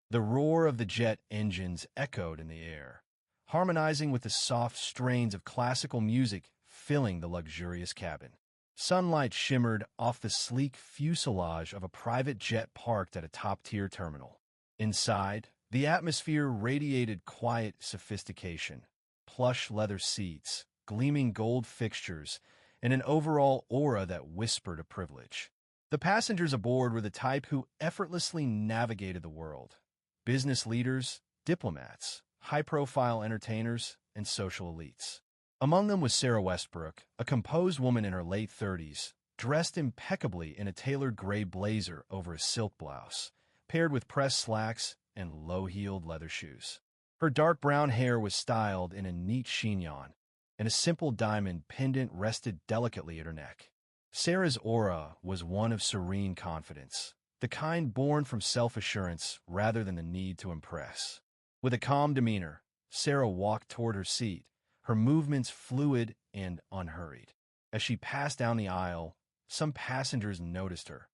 The roar of the jet engines echoed in the air, harmonizing with the soft strains of classical music filling the luxurious cabin. Sunlight shimmered off the sleek fuselage of a private jet parked at a top-tier terminal. Inside, the atmosphere radiated quiet sophistication, plush leather seats, gleaming gold fixtures, and an overall aura that whispered of privilege. The passengers aboard were the type who effortlessly navigated the world. Business leaders, diplomats, high-profile entertainers, and social elites. Among them was Sarah Westbrook, a composed woman in her late 30s, dressed impeccably in a tailored gray blazer over a silk blouse, paired with pressed slacks and low-heeled leather shoes. Her dark brown hair was styled in a neat chignon, and a simple diamond pendant rested delicately at her neck. Sarah's aura was one of serene confidence, the kind born from self-assurance rather than the need to impress. With a calm demeanor, Sarah walked toward her seat, her movements fluid and unhurried. As she passed down the aisle, some passengers noticed her,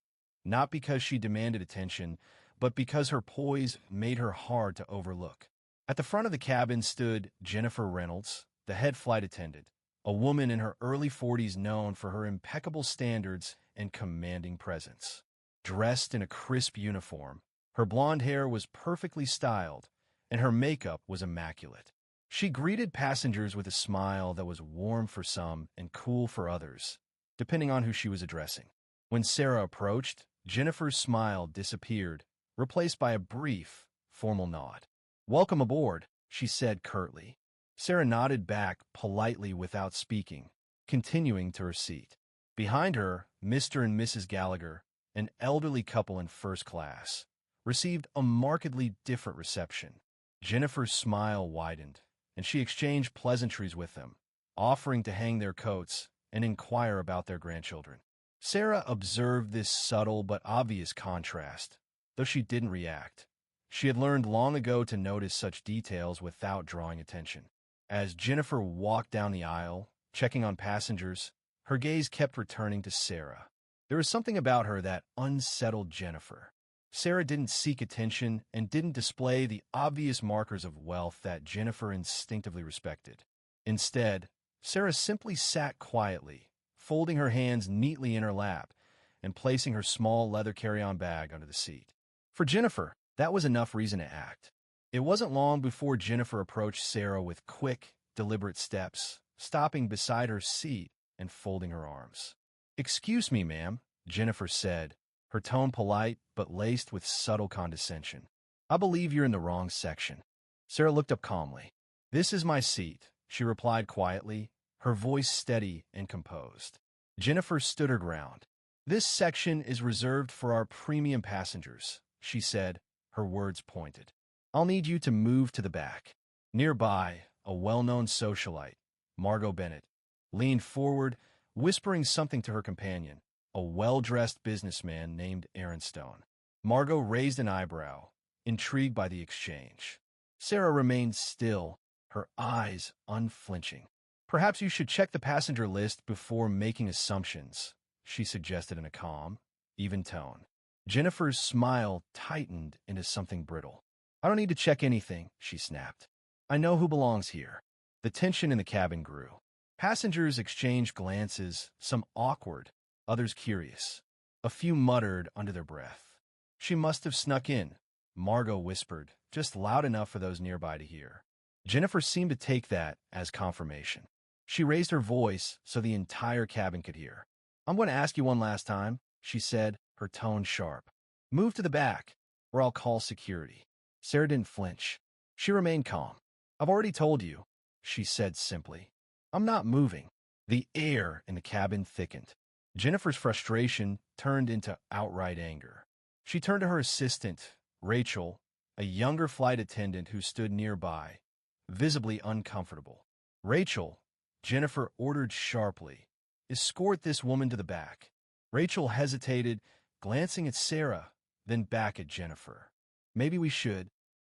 not because she demanded attention, but because her poise made her hard to overlook. At the front of the cabin stood Jennifer Reynolds, the head flight attendant, a woman in her early 40s known for her impeccable standards and commanding presence. Dressed in a crisp uniform, her blonde hair was perfectly styled, and her makeup was immaculate. She greeted passengers with a smile that was warm for some and cool for others, depending on who she was addressing. When Sarah approached, Jennifer's smile disappeared, replaced by a brief, formal nod. "Welcome aboard," she said curtly. Sarah nodded back politely without speaking, continuing to her seat. Behind her, Mr. and Mrs. Gallagher, an elderly couple in first class, received a markedly different reception. Jennifer's smile widened, and she exchanged pleasantries with them, offering to hang their coats and inquire about their grandchildren. Sarah observed this subtle but obvious contrast, though she didn't react. She had learned long ago to notice such details without drawing attention. As Jennifer walked down the aisle, checking on passengers, her gaze kept returning to Sarah. There was something about her that unsettled Jennifer. Sarah didn't seek attention and didn't display the obvious markers of wealth that Jennifer instinctively respected. Instead, Sarah simply sat quietly, folding her hands neatly in her lap and placing her small leather carry-on bag under the seat. For Jennifer, that was enough reason to act. It wasn't long before Jennifer approached Sarah with quick, deliberate steps, stopping beside her seat and folding her arms. "Excuse me, ma'am," Jennifer said, her tone polite but laced with subtle condescension. "I believe you're in the wrong section." Sarah looked up calmly. "This is my seat," she replied quietly, her voice steady and composed. Jennifer stood her ground. "This section is reserved for our premium passengers," she said, her words pointed. "I'll need you to move to the back." Nearby, a well-known socialite, Margot Bennett, leaned forward, whispering something to her companion, a well-dressed businessman named Aaron Stone. Margot raised an eyebrow, intrigued by the exchange. Sarah remained still, her eyes unflinching. "Perhaps you should check the passenger list before making assumptions," she suggested in a calm, even tone. Jennifer's smile tightened into something brittle. "I don't need to check anything," she snapped. "I know who belongs here." The tension in the cabin grew. Passengers exchanged glances, some awkward, others curious. A few muttered under their breath. "She must have snuck in," Margot whispered, just loud enough for those nearby to hear. Jennifer seemed to take that as confirmation. She raised her voice so the entire cabin could hear. "I'm going to ask you one last time," she said, her tone sharp. "Move to the back, or I'll call security." Sarah didn't flinch. She remained calm. "I've already told you," she said simply. "I'm not moving." The air in the cabin thickened. Jennifer's frustration turned into outright anger. She turned to her assistant, Rachel, a younger flight attendant who stood nearby, visibly uncomfortable. "Rachel," Jennifer ordered sharply, "escort this woman to the back." Rachel hesitated, glancing at Sarah, then back at Jennifer. "Maybe we should."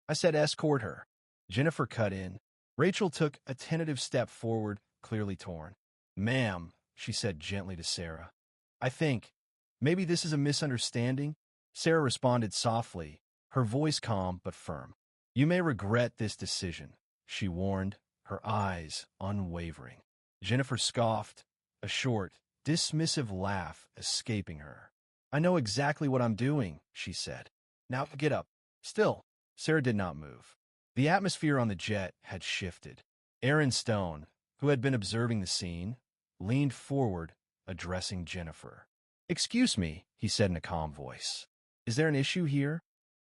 "I said escort her." Jennifer cut in. Rachel took a tentative step forward, clearly torn. "Ma'am," she said gently to Sarah, "I think maybe this is a misunderstanding." Sarah responded softly, her voice calm but firm. "You may regret this decision," she warned, her eyes unwavering. Jennifer scoffed, a short, dismissive laugh escaping her. "I know exactly what I'm doing," she said. "Now get up." Still, Sarah did not move. The atmosphere on the jet had shifted. Aaron Stone, who had been observing the scene, leaned forward, addressing Jennifer. "Excuse me," he said in a calm voice. "Is there an issue here?"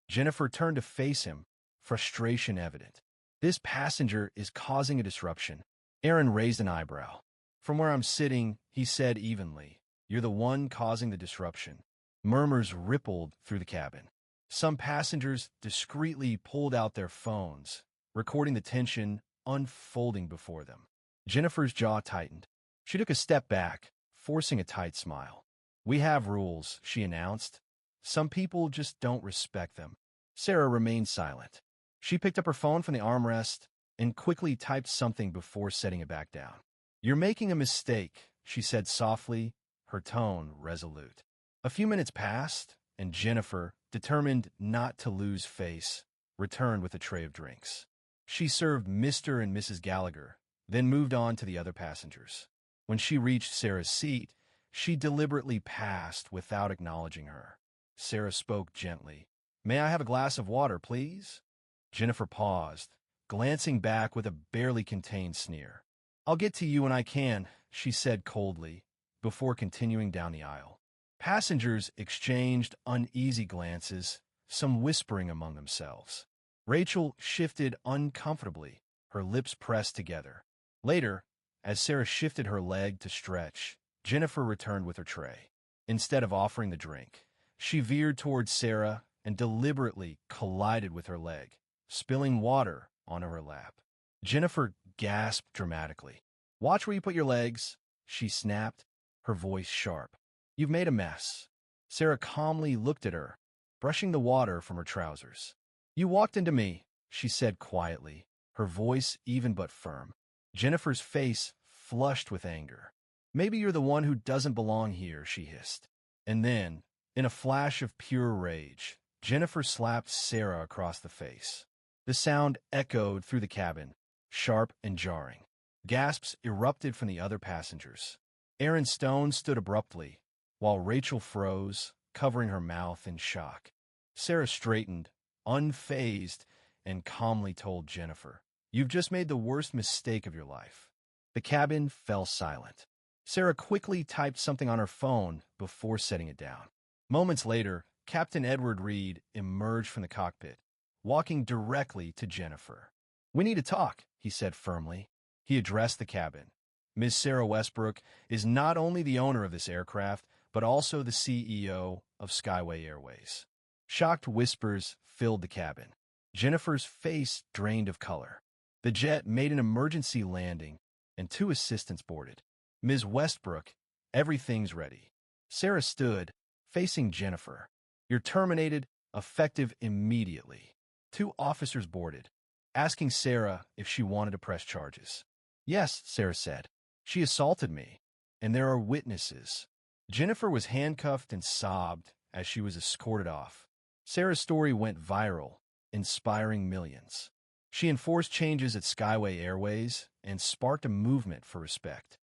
Jennifer turned to face him, frustration evident. "This passenger is causing a disruption." Aaron raised an eyebrow. "From where I'm sitting," he said evenly, "you're the one causing the disruption." Murmurs rippled through the cabin. Some passengers discreetly pulled out their phones, recording the tension unfolding before them. Jennifer's jaw tightened. She took a step back, forcing a tight smile. "We have rules," she announced. "Some people just don't respect them." Sarah remained silent. She picked up her phone from the armrest and quickly typed something before setting it back down. "You're making a mistake," she said softly, her tone resolute. A few minutes passed, and Jennifer, determined not to lose face, returned with a tray of drinks. She served Mr. and Mrs. Gallagher, then moved on to the other passengers. When she reached Sarah's seat, she deliberately passed without acknowledging her. Sarah spoke gently. "May I have a glass of water, please?" Jennifer paused, glancing back with a barely contained sneer. "I'll get to you when I can," she said coldly, before continuing down the aisle. Passengers exchanged uneasy glances, some whispering among themselves. Rachel shifted uncomfortably, her lips pressed together. Later, as Sarah shifted her leg to stretch, Jennifer returned with her tray. Instead of offering the drink, she veered towards Sarah and deliberately collided with her leg, spilling water onto her lap. Jennifer gasped dramatically. "Watch where you put your legs," she snapped, her voice sharp. "You've made a mess." Sarah calmly looked at her, brushing the water from her trousers. "You walked into me," she said quietly, her voice even but firm. Jennifer's face flushed with anger. "Maybe you're the one who doesn't belong here," she hissed. And then, in a flash of pure rage, Jennifer slapped Sarah across the face. The sound echoed through the cabin, sharp and jarring. Gasps erupted from the other passengers. Aaron Stone stood abruptly, while Rachel froze, covering her mouth in shock. Sarah straightened, unfazed, and calmly told Jennifer, "You've just made the worst mistake of your life." The cabin fell silent. Sarah quickly typed something on her phone before setting it down. Moments later, Captain Edward Reed emerged from the cockpit, walking directly to Jennifer. "We need to talk," he said firmly. He addressed the cabin. "Ms. Sarah Westbrook is not only the owner of this aircraft, but also the CEO of Skyway Airways." Shocked whispers filled the cabin. Jennifer's face drained of color. The jet made an emergency landing, and 2 assistants boarded. "Ms. Westbrook, everything's ready." Sarah stood, facing Jennifer. "You're terminated, effective immediately." 2 officers boarded, asking Sarah if she wanted to press charges. "Yes," Sarah said. "She assaulted me, and there are witnesses." Jennifer was handcuffed and sobbed as she was escorted off. Sarah's story went viral, inspiring millions. She enforced changes at Skyway Airways and sparked a movement for respect.